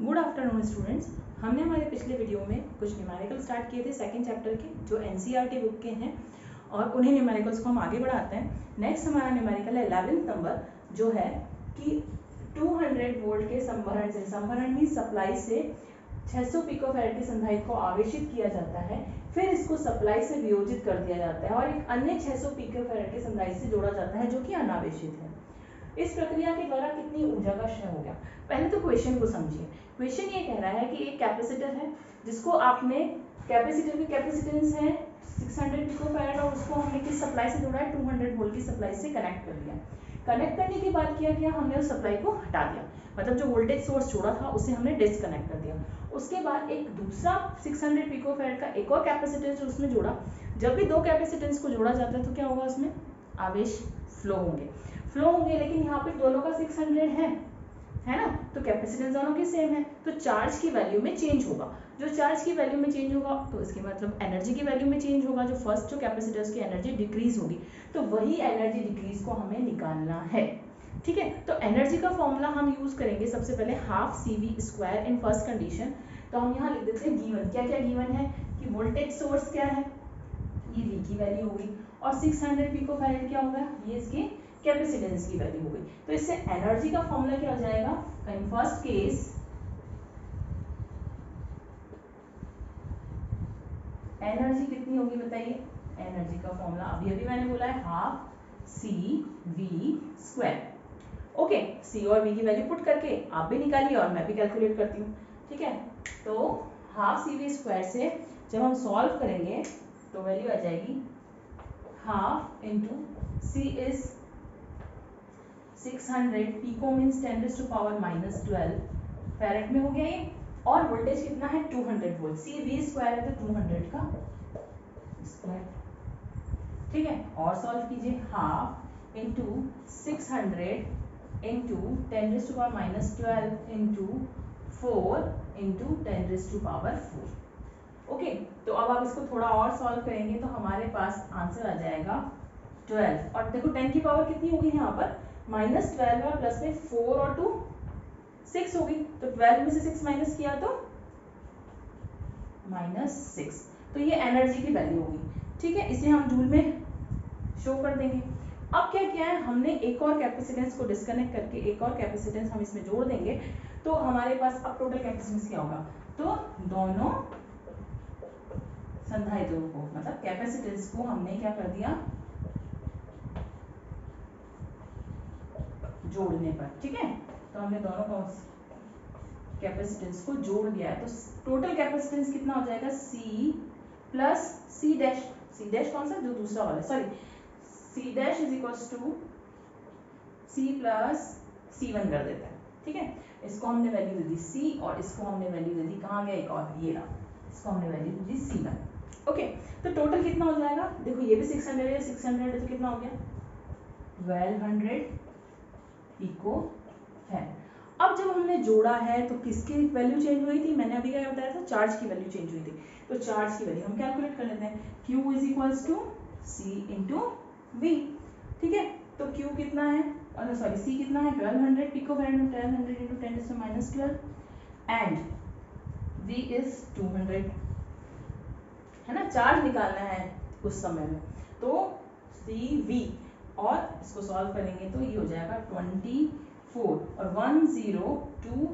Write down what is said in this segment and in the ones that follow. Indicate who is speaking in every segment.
Speaker 1: Good afternoon students. हमने हमारे पिछले वीडियो में कुछ न्यूमेरिकल स्टार्ट किए थे सेकंड चैप्टर के, जो एनसीईआरटी बुक के हैं, और उन्हीं न्यूमेरिकल्स को हम आगे बढ़ाते हैं। नेक्स्ट हमारा न्यूमेरिकल है 11th नंबर, जो है कि 200 वोल्ट के संभरण से, संभरण मींस सप्लाई से 600 पिकोफैरेड के संधारित्र को आवेशित किया जाता है, फिर इसको सप्लाई से वियोजित कर दिया जाता है और एक अन्य 600 पिकोफैरेड के संधारित्र से जोड़ा जाता है जो कि अनावेशित है। इस प्रक्रिया के द्वारा कितनी ऊर्जा का क्षय हो गया? पहले तो क्वेश्चन को समझिए। क्वेश्चन ये कह रहा है कि एक कैपेसिटर है जिसको आपने, कैपेसिटर की कैपेसिटेंस है 600 पिकोफैरेड और उसको हमने किस सप्लाई से जोड़ा है? 200 वोल्ट की सप्लाई से कनेक्ट कर दिया। कनेक्ट करने के बाद क्या किया हमने? उस सप्लाई को हटा दिया, मतलब जो वोल्टेज सोर्स जोड़ा था उसे हमने डिस्कनेक्ट कर दिया। उसके बाद एक दूसरा 600 पिकोफैरेड का एक और कैपेसिटेंस उसमें जोड़ा। जब भी दो कैपेसिटेंस को जोड़ा जाता है तो क्या होगा? उसमें आवेश फ्लो होंगे, लेकिन यहाँ पे दोनों का 600 है ना, तो कैपेसिटेंस दोनों की सेम है, तो चार्ज की वैल्यू में चेंज होगा। जो चार्ज की वैल्यू में चेंज होगा तो इसके मतलब एनर्जी की वैल्यू में चेंज होगा। जो फर्स्ट जो कैपेसिटर्स की एनर्जी डिक्रीज होगी, तो वही एनर्जी डिक्रीज को हमें निकालना है। ठीक है, तो एनर्जी का फॉर्मूला हम यूज करेंगे सबसे पहले half CV² in first condition. तो हम यहाँ लिख देते हैं गिवन। क्या क्या गिवन है कि वोल्टेज सोर्स क्या है, ये V की वैल्यू होगी, और 600 पिकोफैरेड क्या होगा? ये इसकी कैपेसिटेंस की वैल्यू हो गई। तो इससे एनर्जी का फॉर्मूला क्या हो जाएगा? इन फर्स्ट केस एनर्जी कितनी होगी बताइए? एनर्जी का फॉर्मूला अभी मैंने बोला है हाफ CV²। ओके, C और V की वैल्यू पुट करके आप भी निकालिए और मैं भी कैलकुलेट करती हूँ। ठीक है, तो हाफ CV² से जब हम सॉल्व करेंगे तो वैल्यू आ जाएगी half into C is 600, pico means 10⁻⁻12 farad में हो गया ये, और वोल्टेज कितना है? 200 वोल्ट। CV² है तो 200 का स्क्वायर। ठीक है, और सॉल्व कीजिए। Half into 600 into 10⁻⁻12 into 4 into 10⁻⁴। Okay, तो अब आप इसको थोड़ा और सॉल्व करेंगे तो हमारे पास आंसर आ जाएगा 12। और देखो 10 की पावर कितनी होगी यहाँ पर? -12 और प्लस में 4 और 2 6 होगी, तो 12 में से 6 माइनस किया तो -6। तो ये एनर्जी की वैल्यू होगी। ठीक है, इसे हम जूल में शो कर देंगे। अब क्या किया है हमने? एक और कैपेसिटेंस को डिस्कनेक्ट करके एक और कैपेसिटेंस हम इसमें जोड़ देंगे, तो हमारे पास अब टोटल कैपेसिटेंस क्या होगा? तो दोनों संधारित्रों को, मतलब कैपेसिटेंस को हमने क्या कर दिया? जोड़ने पर। ठीक है, तो हमने दोनों कैपेसिटेंस को जोड़ दिया है, तो टोटल कैपेसिटेंस कितना हो जाएगा? C plus C dash. C dash कौन सा? जो दूसरा वाला, sorry, C dash is equals to C plus C1 कर देते हैं। ठीक है, इसको हमने वैल्यू दे दी C और इसको हमने वैल्यू दे दी, कहाँ गया एक और, ये रहा, इसको हमने वैल्यू दे दी C1। ओके, तो टोटल कितना हो जाएगा? देखो ये भी 600 है, 600 है, तो कितना हो गया? 1200 पिको है। अब जब हमने जोड़ा है तो किसकी वैल्यू चेंज हुई थी? मैंने अभी क्या बताया था? चार्ज की वैल्यू चेंज हुई थी। तो चार्ज की वैल्यू हम कैलकुलेट कर लेते हैं। Q is equals to C into V। ठीक है, तो Q कितना है? सॉरी, C कितना है? 1200 picofarad, 1200 into 10⁻12 and V is 200, है ना। चार्ज निकालना है उस समय में, तो CV, और इसको सॉल्व करेंगे तो ये हो जाएगा 24 और 102,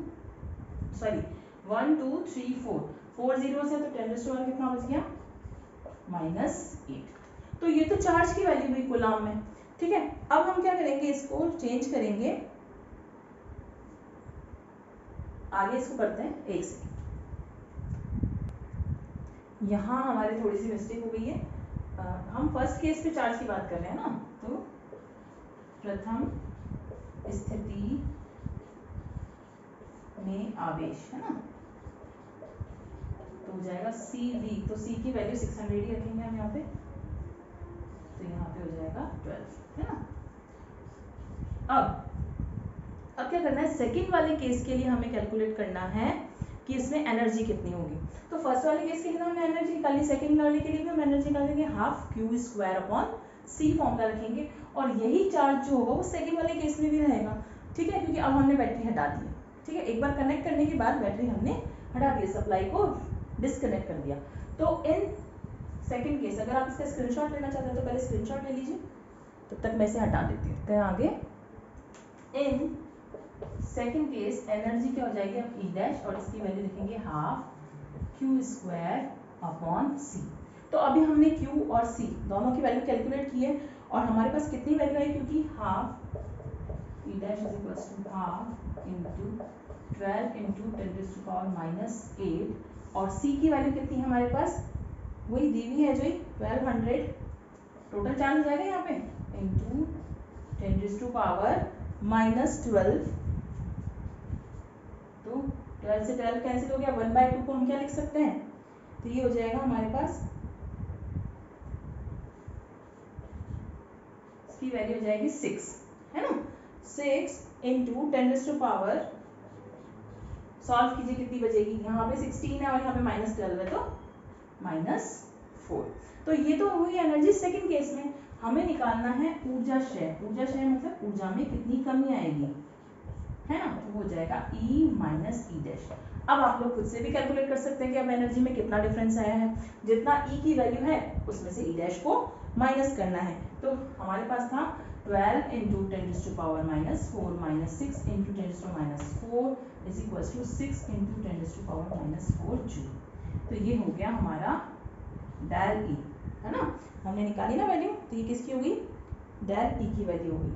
Speaker 1: सॉरी 1234, 4 जीरो से तो 10⁻⁴ कितना बच गया? -8। तो ये तो चार्ज की वैल्यू हुई कूलाम में। ठीक है, अब हम क्या करेंगे? इसको चेंज करेंगे, आगे इसको करते हैं 1 से। यहाँ हमारे थोड़ी सी मिस्टेक हो गई है। हम फर्स्ट केस पे चार्ज की बात कर रहे हैं ना, तो प्रथम स्थिति में आवेश, है ना, तो हो जाएगा CV। तो C की वैल्यू 600 ही रखेंगे हम यहाँ पे, तो यहाँ पे हो जाएगा 12, है ना। अब क्या करना है? सेकंड वाले केस के लिए हमें कैलकुलेट करना है कि इसमें एनर्जी कितनी होगी। तो फर्स्ट वाले केस के लिए हमने एनर्जी निकाली, सेकंड वाले के लिए भी हम एनर्जी निकालेंगे, half Q² upon C formula रखेंगे, और यही चार्ज जो होगा वो सेकंड वाले केस में भी रहेगा। ठीक है, क्योंकि अब हमने बैटरी हटा दी है। ठीक है, एक बार कनेक्ट करने के बाद बैटरी हमने हटा दिया, सप्लाई को डिस्कनेक्ट कर दिया। तो इन सेकंड केस अगर आप इसका स्क्रीनशॉट लेना चाहते हैं तो पहले स्क्रीनशॉट ले लीजिए, तब तक मैं इसे हटा देती हूँ। तो आगे इन सेकंड केस एनर्जी क्या हो जाएगी, अब ई डैश और इसकी वैल्यू लिखेंगे हाफ क्यू स्क्वायर अपॉन सी। तो अभी हमने क्यू और सी दोनों की वैल्यू कैलकुलेट की है और हमारे पास कितनी वैल्यू आई, क्योंकि half E dash is equal to half into 12 into 10⁻⁸ और सी की वैल्यू कितनी है हमारे पास, वही दी हुई है जो 1200 टोटल चार्ज हो जाएगा यहाँ पे इंटू 10⁻⁻12। तो 12 से 12 कैंसिल हो गया, 1/2 को हम क्या लिख सकते हैं, तो ये हो जाएगा हमारे पास, इसकी वैल्यू हो जाएगी 6, है ना, 6 इंटू 10⁻, सॉल्व कीजिए कितनी बचेगी, यहाँ पे 16 है और यहाँ पे -12 है तो -4। तो ये तो हुई एनर्जी सेकंड केस में। हमें निकालना है ऊर्जा क्षय। ऊर्जा क्षय मतलब ऊर्जा में कितनी कमी आएगी, है ना, तो हो जाएगा E माइनस ई डैश। अब आप लोग खुद से भी कैलकुलेट कर सकते हैं कि अब एनर्जी में कितना डिफरेंस आया है, जितना E की वैल्यू है उसमें से ई डैश को माइनस करना है। तो हमारे पास था 12 into 10⁻⁻4 minus 6 into 10⁻⁴ is equal to 6 into 10⁻⁴ joule. तो ये हो गया हमारा डेल ई, है ना, हमने निकाली ना वैल्यू, तो ये किसकी होगी, डेल ई की वैल्यू होगी।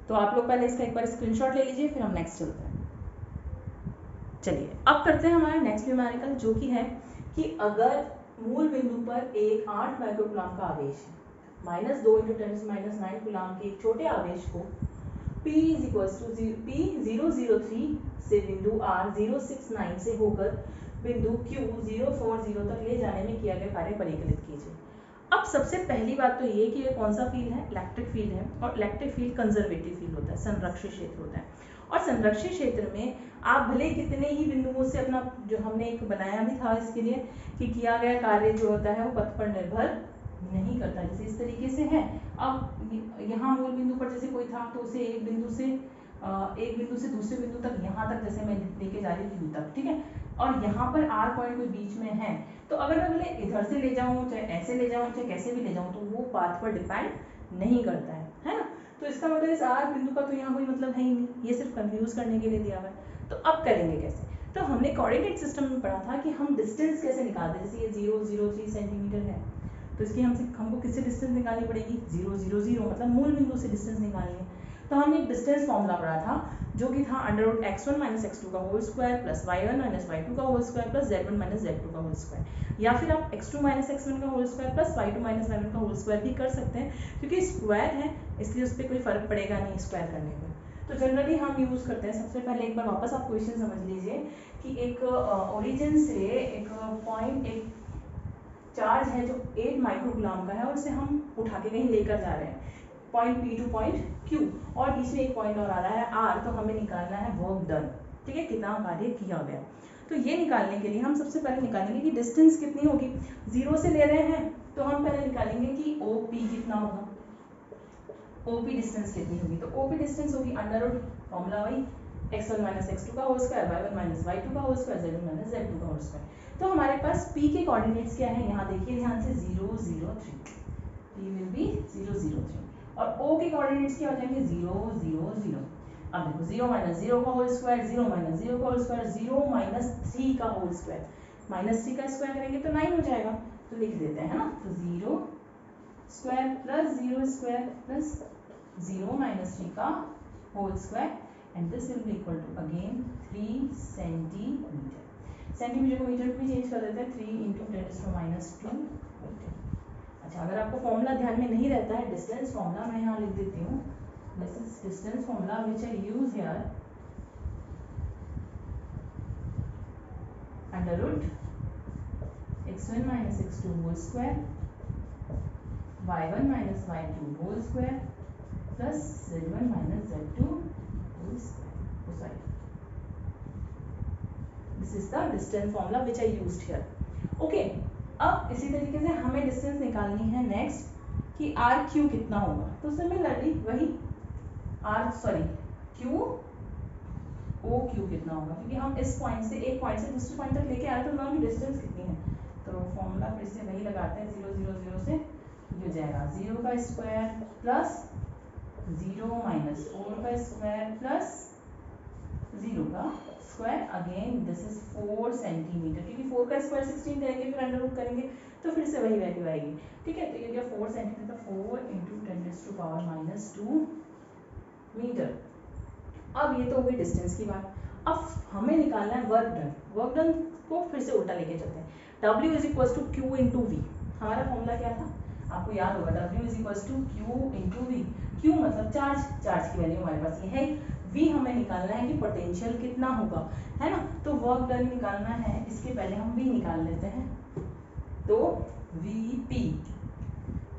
Speaker 1: तो आप लोग पहले इसका एक बार स्क्रीनशॉट ले लीजिए, फिर हम नेक्स्ट चलते हैं। चलिए अब करते हैं हमारा नेक्स्ट न्यूमेरिकल, जो कि है कि अगर मूल बिंदु पर एक 8 माइक्रोकूलम का आवेश है, -2 × 10⁻⁹ कूलम के एक छोटे आवेश को P P003 से बिंदु R 069 से होकर बिंदु Q 040 तक ले जाने में किया गया कार्य परिकलित कीजिए। अब सबसे पहली बात तो ये कि ये कौन सा फील्ड है, इलेक्ट्रिक फील्ड है, और इलेक्ट्रिक फील्ड कंजर्वेटिव फील्ड होता है, संरक्षित क्षेत्र होता है। और संरक्षित क्षेत्र में आप भले कितने ही बिंदुओं से अपना, जो हमने एक बनाया भी था इसके लिए कि किया गया कार्य जो होता है वो पथ पर निर्भर नहीं करता, जैसे इस तरीके से है। अब यहाँ मूल बिंदु पर जैसे कोई था तो उसे एक बिंदु से दूसरे बिंदु तक, यहाँ तक जैसे मैं लेके जा रही थी तक, ठीक है, और यहाँ पर R पॉइंट कोई बीच में है, तो अगर मैं भले इधर से ले जाऊँ, चाहे ऐसे ले जाऊँ, चाहे कैसे भी ले जाऊँ, तो वो पाथ पर डिपेंड नहीं करता है ना। तो इसका मतलब इस R बिंदु का तो यहाँ कोई मतलब है ही नहीं, ये सिर्फ कंफ्यूज करने के लिए दिया हुआ है। तो अब करेंगे कैसे, तो हमने कोऑर्डिनेट सिस्टम में पढ़ा था कि हम डिस्टेंस कैसे निकालते हैं। जैसे ये 003 सेंटीमीटर है, तो इसकी हमको किससे डिस्टेंस निकालनी पड़ेगी, 000 मतलब मूल बिंदु से डिस्टेंस निकालनी है। तो हमने एक डिस्टेंस फॉर्मूला पढ़ा था जो कि था √x1 - x2 का whole square plus y1 - y2 का whole square plus z1 - z2 का होल स्क्वायर, या फिर आप x2 - x1 का whole square plus y2 - y1 का होल स्क्वायर भी कर सकते हैं, क्योंकि स्क्वायर है इसलिए उस पर कोई फर्क पड़ेगा नहीं स्क्वायर करने में। तो जनरली हम यूज़ करते हैं, सबसे पहले एक बार वापस आप क्वेश्चन समझ लीजिए कि एक ओरिजिन से एक पॉइंट, एक चार्ज है जो 8 माइक्रोकूलम का है और इसे हम उठा के कहीं लेकर जा रहे हैं, point P two point Q, और बीच में एक पॉइंट और आ रहा है R, तो हमें निकालना है वर्क डन, ठीक है, कितना कार्य किया गया। तो ये निकालने के लिए हम सबसे पहले निकालेंगे कि डिस्टेंस कितनी होगी, 0 से ले रहे हैं तो हम पहले निकालेंगे कि OP कितना होगा, OP डिस्टेंस कितनी होगी। तो OP डिस्टेंस होगी √ फॉर्मूला वही x1 - x2 का होल स्क्वायर, y1 - y2 का होल स्क्वायर, z1 - z2 का होल स्क्वायर। तो हमारे पास P के कोऑर्डिनेट्स क्या है, यहाँ देखिए ध्यान से 003, P विल बी 003, और O के कोऑर्डिनेट्स क्या हो जाएंगे 000। अब देखो 0 - 0 का होल स्क्वायर, 0 - 0 का होल स्क्वायर, 0 - 3 का होल स्क्वायर, -3 का स्क्वायर करेंगे तो 9 हो जाएगा, तो लिख देते हैं, है ना। तो 0 स्क्वायर प्लस 0 स्क्वायर प्लस 0 - 3 का whole square, and this will be equal to again 3 centimetre. Centimetre को मीटर भी चेंज कर देते हैं, 3 × 10⁻² मीटर। अच्छा, अगर आपको फॉर्मूला ध्यान में नहीं रहता है, डिस्टेंस फॉर्मूला मैं यहाँ लिख देती हूँ, this is distance formula which I use here, √x1 - x2 whole square, y1 - y2 whole square plus z1 - z2 whole square. This is the distance formula which I used here. Okay, अब इसी तरीके से हमें distance निकालनी है next कि are Q कितना होगा, तो सिमिलरली वही क्यू ओ क्यू कितना होगा, क्योंकि हम इस पॉइंट से एक पॉइंट से दूसरे पॉइंट तक लेके आ रहे हैं तो दोनों की डिस्टेंस कितनी है, तो फॉर्मूला फिर से वही लगाते हैं 0 0 0 से, ये हो जाएगा 0 का स्क्वायर प्लस 0 माइनस 4 का स्क्वायर प्लस 0 का square, again this is 4 centimetre, क्योंकि 4 का स्क्वायर 16 करेंगे फिर अंडर रूट करेंगे तो फिर से वही वैल्यू आएगी, ठीक है। तो ये गया 4 सेंटीमीटर, 4 इंटू 10⁻⁻2 मीटर। अब ये तो हो गई डिस्टेंस की बात, अब हमें निकालना है वर्क डन। वर्क डन को फिर से उल्टा लेके चलते हैं, W is equal to Q into V. हमारा फॉर्मूला क्या था, आपको याद होगा, W is equal to Q into V. Q मतलब चार्ज, चार्ज की वैल्यू हमारे पास ये है, वी हमें निकालना है कि पोटेंशियल कितना होगा, है ना। तो वर्क डन निकालना है, इसके पहले हम वी निकाल लेते हैं, तो Vp,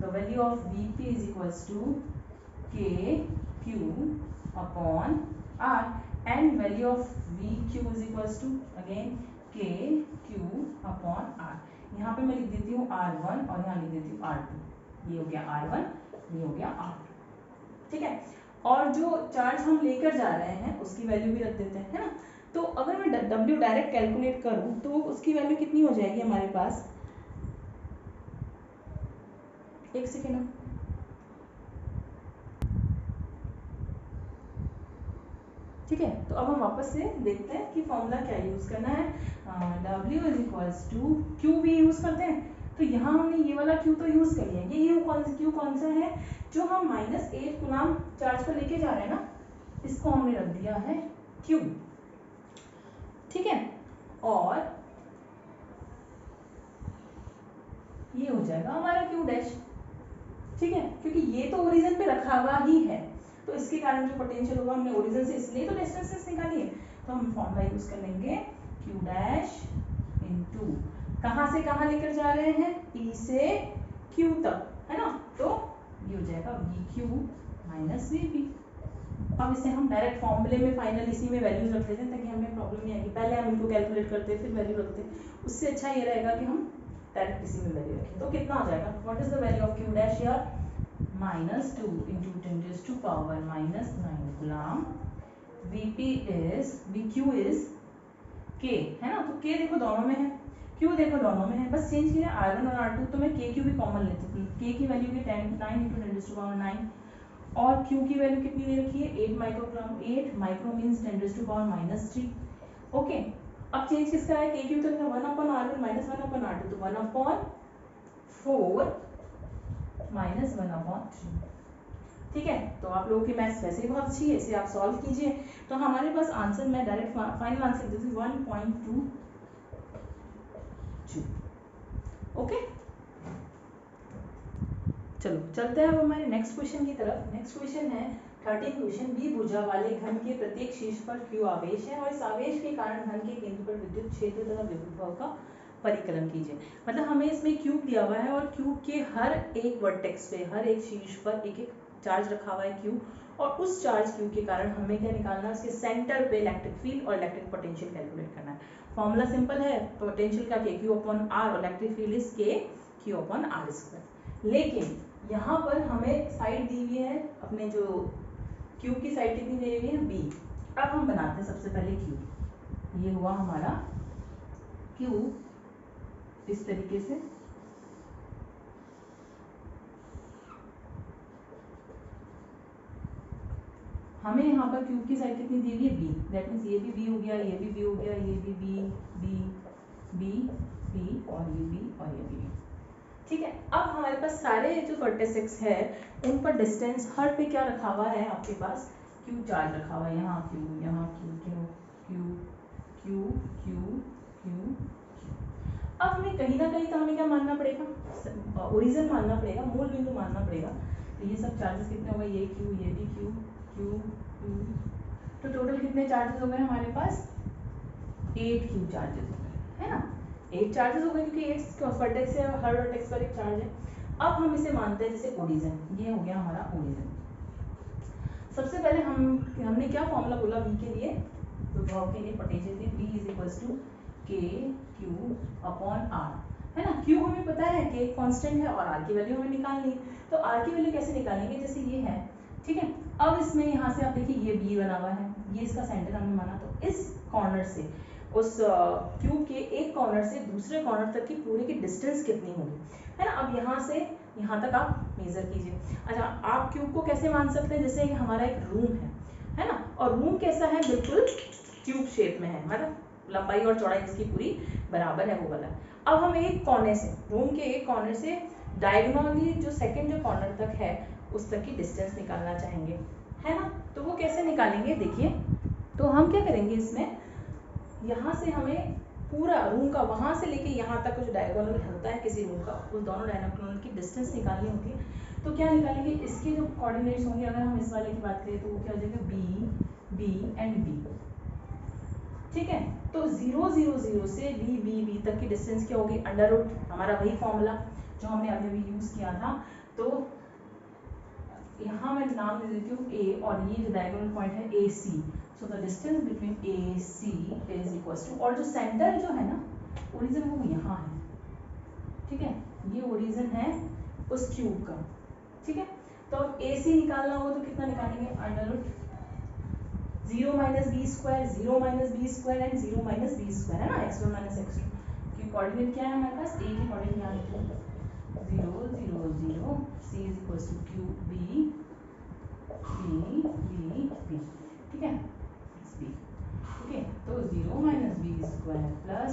Speaker 1: तो value of Vp is equal to K Q upon R and value of VQ is equal to again K Q upon R. यहाँ पे मैं लिख देती हूँ R1 और यहाँ लिख देती हूँ R2, ये हो गया R1, ये हो गया R2, ठीक है। और जो चार्ज हम लेकर जा रहे हैं उसकी वैल्यू भी रख देते हैं, है ना। तो अगर मैं W डायरेक्ट कैलकुलेट करूँ तो उसकी वैल्यू कितनी हो जाएगी हमारे पास, एक सेकेंड, ठीक है। तो अब हम वापस से देखते हैं कि फॉर्मूला क्या यूज करना है, W is equals to Q भी यूज करते हैं, तो यहाँ हमने ये वाला क्यू तो यूज कर लिया, ये क्यू कौन सा है, जो हम -8 कूलम चार्ज पर लेके जा रहे हैं ना, इसको हमने रख दिया है क्यू, ठीक है। और ये हो जाएगा हमारा क्यू डैश, ठीक है, क्योंकि ये तो ओरिजिन पे रखा हुआ ही है, तो इसके कारण जो पोटेंशियल होगा हमने ओरिजिन से इसलिए तो डिस्टेंसेस निकाली है, तो हम फॉर्मूला यूज कर लेंगे क्यू डैश इनटू कहां से कहां लेकर जा रहे हैं, P से Q तक, है ना, तो ये हो जाएगा VQ माइनस VP। अब इसे हम डायरेक्ट फॉर्मूले में फाइनल इसी में वैल्यूज रख लेते हैं ताकि हमें प्रॉब्लम नहीं आएगी, पहले हम इनको कैलकुलेट करते हैं फिर वैल्यू रखते हैं, उससे अच्छा ये रहेगा कि हम डायरेक्ट इसी में वैल्यू रखें। तो कितना हो जाएगा, what is the value of Q dash here, -2 into 10⁻⁻9 coulomb, VQ is K, है ना, तो K देखो दोनों में है, Q देखो दोनों में है, बस चेंज किया R1 और R2, तो मैं KQ भी कॉमन लेती हूँ, K की वैल्यू की 9 इंटू 10⁻9 और Q की वैल्यू कितनी दे रखी है 8 माइक्रोग्राम, 8 माइक्रो मीन्स 10⁻⁻3, ओके। अब चेंज किसका है, KQ तो 1/R1 माइनस 1/R2, तो 1/4 माइनस 1/3, ठीक है। तो आप लोगों की मैथ्स वैसे ही बहुत अच्छी है, इसे आप सॉल्व कीजिए, तो हमारे पास आंसर, मैं डायरेक्ट फाइनल आंसर देती हूँ 1.22, ओके। चलो चलते हैं अब हमारे नेक्स्ट क्वेश्चन की तरफ। नेक्स्ट क्वेश्चन है 13 क्वेश्चन, बी भुजा वाले घन के प्रत्येक शीर्ष पर Q आवेश है और इस आवेश के कारण घन के केंद्र पर विद्युत क्षेत्र तथा विद्युत भव का परिकलन कीजिए। मतलब हमें इसमें क्यूब दिया हुआ है और क्यूब के हर एक वर्टेक्स पे, हर एक शीर्ष पर एक एक चार्ज रखा हुआ है क्यू, और उस चार्ज क्यू के कारण हमें क्या निकालना है, उसके सेंटर पे इलेक्ट्रिक फील्ड और इलेक्ट्रिक पोटेंशियल कैलकुलेट करना है। फॉर्मूला सिंपल है, पोटेंशियल का के क्यू अपॉन आर और इलेक्ट्रिक फील्ड इज के क्यू अपॉन आर स्क्वायर। लेकिन यहाँ पर हमें साइड दी हुई है, अपने जो क्यू की साइड कितनी दी हुई है, बी। अब हम बनाते हैं सबसे पहले क्यू, ये हुआ हमारा क्यू इस तरीके से, हमें यहाँ पर क्यूब की साइड कितनी दी हुई है, बी, दैट मीन्स ये भी बी हो गया, ये भी बी हो गया, ये भी बी बी बी बी और ये बी और ये बी, ठीक है। अब हमारे पास सारे जो वर्टेक्स है उन पर डिस्टेंस हर पे क्या रखा हुआ है, आपके पास क्यू चार्ज रखा हुआ है, यहाँ क्यू, यहाँ Q Q Q Q Q Q. अब हमें कहीं ना कहीं तो हमें क्या मानना पड़ेगा, ओरिजिन मानना पड़ेगा, मूल बिंदु मानना पड़ेगा, तो ये सब चार्जेस कितने हो गए, ये क्यू, ये भी क्यू क्यू क्यू, तो टोटल कितने चार्जेस हो गए हमारे पास, 8 क्यू चार्जेस हो गए, है ना, 8 चार्जेस हो गए, क्योंकि 8 वर्टेक्स है, हर वर्टेक्स पर एक चार्ज है। अब हम इसे मानते हैं जैसे ओरिजिन, ये हो गया हमारा ओरिजिन। सबसे पहले हमने क्या फॉर्मूला बोला वी के लिए, तो भव के लिए पोटेंशियल के V is equal to K Q upon are, है ना। क्यू हमें पता है कि एक कांस्टेंट है और आर की वैल्यू हमें निकालनी है। तो आर की वैल्यू कैसे निकालेंगे, जैसे ये है, ठीक है। अब इसमें यहाँ से आप देखिए ये बी बना हुआ है, ये इसका सेंटर हमने माना, तो इस कॉर्नर से उस क्यूब के एक कॉर्नर से दूसरे कॉर्नर तक की पूरी की डिस्टेंस कितनी होगी, है ना। अब यहाँ से यहाँ तक आप मेजर कीजिए। अच्छा, आप क्यूब को कैसे मान सकते हैं, जैसे हमारा एक रूम है ना, और रूम कैसा है, बिल्कुल ट्यूब शेप में है, मतलब लंबाई और चौड़ाई इसकी पूरी बराबर है, वो वाला। अब हम एक कोने से, रूम के एक कॉर्नर से डायगोनली जो सेकंड जो कॉर्नर तक है उस तक की डिस्टेंस निकालना चाहेंगे, है ना। तो वो कैसे निकालेंगे, देखिए। तो हम क्या करेंगे, इसमें यहाँ से हमें पूरा रूम का वहां से लेके यहाँ तक कुछ डायगोनल होता है किसी रूम का, उस दोनों डायगोनल की डिस्टेंस निकालनी होती है। तो क्या निकालेंगे, इसके जो कोऑर्डिनेट्स होंगे, अगर हम इस वाले की बात करें तो वो क्या हो जाएगा, बी बी एंड बी, ठीक है। तो 0 0 0 से बी बी बी तक की डिस्टेंस क्या होगी, अंडर रूट, हमारा वही फॉर्मूला जो हमने अभी अभी यूज किया था। तो यहाँ मैं नाम दे देती हूँ ए, और ये जो डायगोनल पॉइंट है A C, so the distance between A C is equal to, और जो सेंटर जो है ना ओरिजिन वो यहाँ है, ठीक है, ये ओरिजिन है उस क्यूब का, ठीक है। तो अब ए सी निकालना होगा तो कितना निकालेंगे, under root 0 minus B square, 0 minus B square and 0 minus B square, है ना, x1 माइनस x2 की कोऑर्डिनेट क्या है हमारे पास, a की कोऑर्डिनेट यहाँ लिखते हैं 0 0 0, c is equal to Q B B B B, ठीक है, बी, ठीक है। तो 0 minus B square plus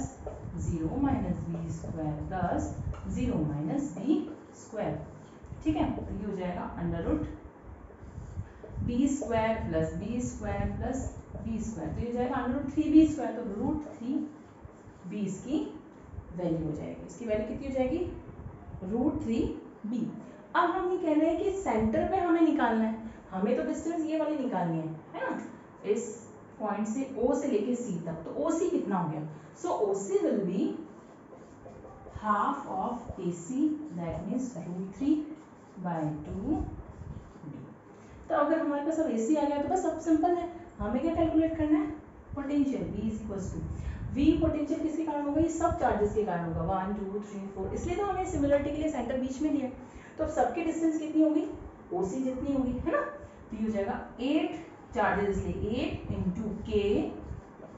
Speaker 1: 0 minus B square plus 0 minus B square, ठीक है। तो ये हो जाएगा under root B square plus B square plus B square, तो ये जाएगा अंडर रूट 3 बी स्क्वायर, तो रूट 3 बी इसकी वैल्यू हो जाएगी। इसकी वैल्यू कितनी हो जाएगी, रूट 3 बी। अब हम ये कह रहे हैं कि सेंटर पे हमें निकालना है, हमें तो डिस्टेंस ये वाली निकालनी है ना, इस पॉइंट से ओ से लेके सी तक। तो ओ सी कितना हो गया, so O C will be half of A C, that means root 3/2। तो अगर हमारे पास अब AC आ गया तो बस अब सिंपल है, हमें क्या कैलकुलेट करना है, potential V is equals to V, potential किसके कारण होगा, ये सब चार्जेस के कारण होगा, 1 2 3 4, इसलिए तो हमें सिमिलरिटी के लिए सेंटर बीच में लिया। तो अब सबकी डिस्टेंस कितनी होगी, OC जितनी होगी, है ना। तो ये हो जाएगा 8 चार्जेस, इसलिए 8 into K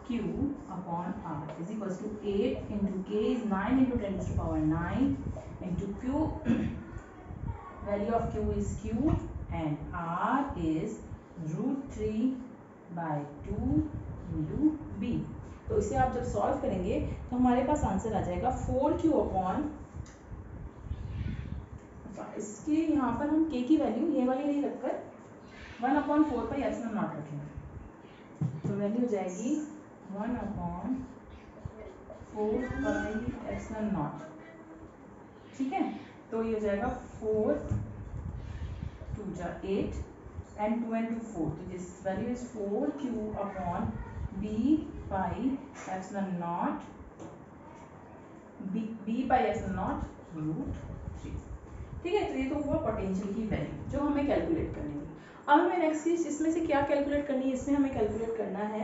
Speaker 1: Q upon R is equals to 8 into K is 9 into 10⁻9 into Q, value of q is q and r is root 3/2 into b। तो इसे आप जब सॉल्व करेंगे तो हमारे पास आंसर आ जाएगा 4q अपॉन, इसके यहाँ पर हम k की वैल्यू ये वाली नहीं रखकर 1/4 एप्सिलॉन नॉट रखेंगे, तो वैल्यू हो जाएगी 1/4 एप्सिलॉन नॉट, ठीक है। तो ये हो जाएगा 4 2 जा 8 and 2 and 2 4, तो this value is 4q upon b by epsilon naught, b by epsilon naught root 3, ठीक है। तो ये तो हुआ पोटेंशियल की वैल्यू जो हमें कैलकुलेट करनी है। अब हमें नेक्स्ट चीज इसमें से क्या कैलकुलेट करनी है, इसमें हमें कैलकुलेट करना है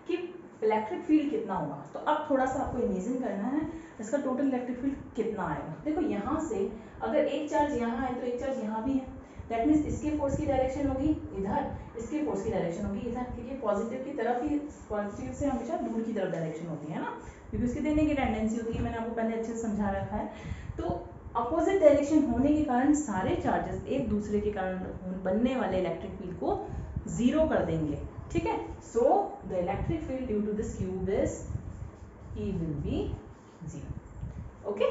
Speaker 1: कि इलेक्ट्रिक फील्ड कितना होगा। तो अब थोड़ा सा आपको इमेजिन करना है इसका टोटल इलेक्ट्रिक फील्ड कितना आएगा। देखो यहाँ से अगर एक चार्ज यहाँ है तो एक चार्ज यहाँ भी है, दैट मीन्स इसके फोर्स की डायरेक्शन होगी इधर, इसके फोर्स की डायरेक्शन होगी इधर, क्योंकि पॉजिटिव की तरफ ही, पॉजिटिव से हमेशा दूर की तरफ डायरेक्शन होती है ना, क्योंकि उसकी देने की टेंडेंसी होती है, मैंने आपको पहले अच्छे से समझा रखा है। तो अपोजिट डायरेक्शन होने के कारण सारे चार्जेस एक दूसरे के कारण बनने वाले इलेक्ट्रिक फील्ड को जीरो कर देंगे, ठीक है। So the electric field due to this cube is E will be 0, okay.